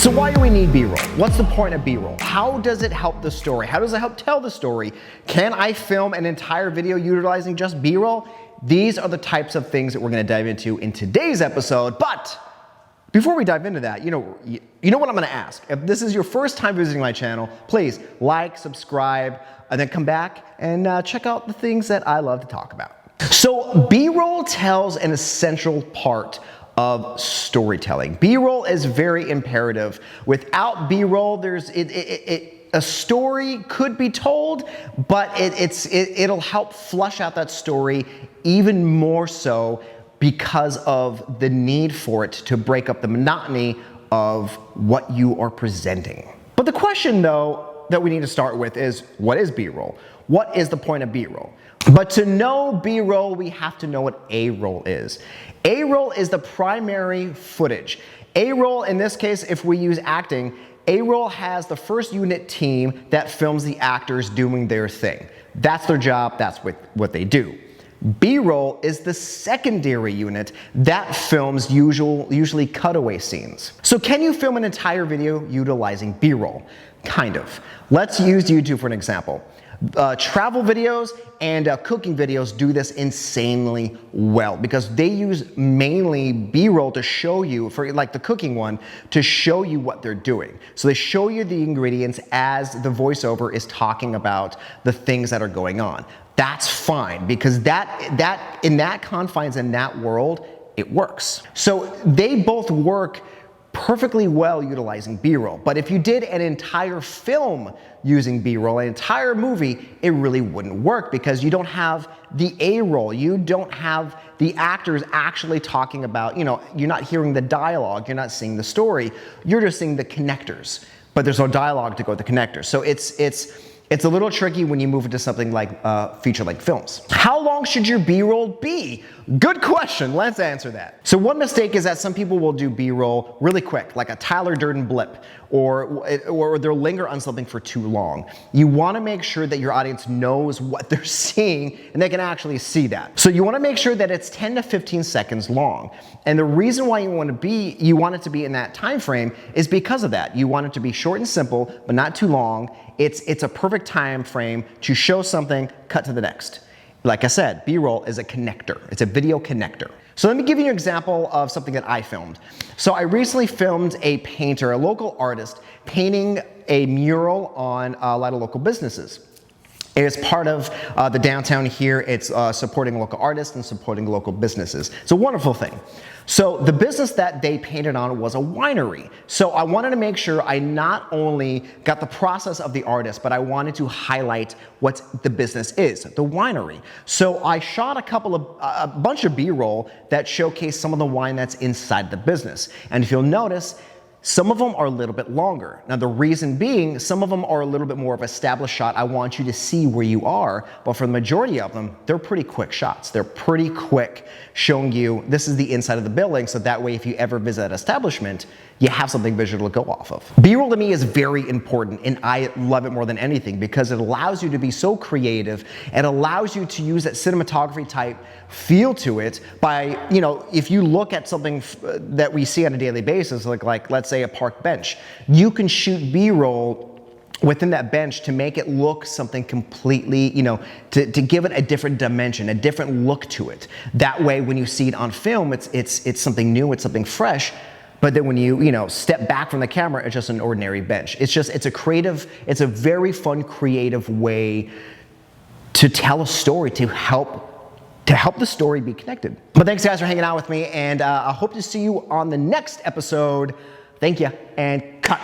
So why do we need B-roll? What's the point of B-roll? How does it help the story? How does it help tell the story? Can I film an entire video utilizing just B-roll? These are the types of things that we're gonna dive into in today's episode. But before we dive into that, you know what I'm gonna ask. If this is your first time visiting my channel, please like, subscribe, and then come back and check out the things that I love to talk about. So B-roll tells an essential part of storytelling. B-roll is very imperative. Without B-roll, a story could be told, but it'll help flush out that story even more so because of the need for it to break up the monotony of what you are presenting. But the question, though, that we need to start with is, what is B-roll? What is the point of B-roll? But to know B-roll, we have to know what A-roll is. A-roll is the primary footage. A-roll, in this case, if we use acting, A-roll has the first unit team that films the actors doing their thing. That's their job, that's what they do. B-roll is the secondary unit that films usually cutaway scenes. So can you film an entire video utilizing B-roll? Kind of. Let's use YouTube for an example. Travel videos and cooking videos do this insanely well because they use mainly B-roll to show you, for like the cooking one, to show you what they're doing. So they show you the ingredients as the voiceover is talking about the things that are going on. That's fine because that in that confines, in that world, it works. So they both work perfectly well utilizing B-roll. But if you did an entire film using B-roll, an entire movie, it really wouldn't work because you don't have the A-roll. You don't have the actors actually talking about, you're not hearing the dialogue, you're not seeing the story, you're just seeing the connectors. But there's no dialogue to go with the connectors. So it's a little tricky when you move into something like feature-length films. How long should your B-roll be? Good question, let's answer that. So one mistake is that some people will do B-roll really quick, like a Tyler Durden blip, or they'll linger on something for too long. You wanna make sure that your audience knows what they're seeing and they can actually see that. So you wanna make sure that it's 10 to 15 seconds long. And the reason why you want it to be in that time frame is because of that. You want it to be short and simple, but not too long. It's a perfect time frame to show something, cut to the next. Like I said, B-roll is a connector. It's a video connector. So let me give you an example of something that I filmed. So I recently filmed a painter, a local artist, painting a mural on a lot of local businesses. It is part of the downtown here. It's supporting local artists and supporting local businesses. It's a wonderful thing. So the business that they painted on was a winery. So I wanted to make sure I not only got the process of the artist, but I wanted to highlight what the business is, the winery. So I shot a bunch of B-roll that showcased some of the wine that's inside the business. And if you'll notice, some of them are a little bit longer. Now the reason being, some of them are a little bit more of an established shot. I want you to see where you are, but for the majority of them, they're pretty quick shots. They're pretty quick showing you this is the inside of the building, so that way if you ever visit that establishment, you have something visual to go off of. B-roll to me is very important and I love it more than anything because it allows you to be so creative. It allows you to use that cinematography type feel to it by, if you look at something that we see on a daily basis, like let's say a park bench, you can shoot B-roll within that bench to make it look something completely, to give it a different dimension, a different look to it. That way, when you see it on film, it's something new, it's something fresh. But then when you step back from the camera, it's just an ordinary bench. It's a very fun, creative way to tell a story, to help the story be connected. But thanks guys for hanging out with me, and I hope to see you on the next episode. Thank you, and cut.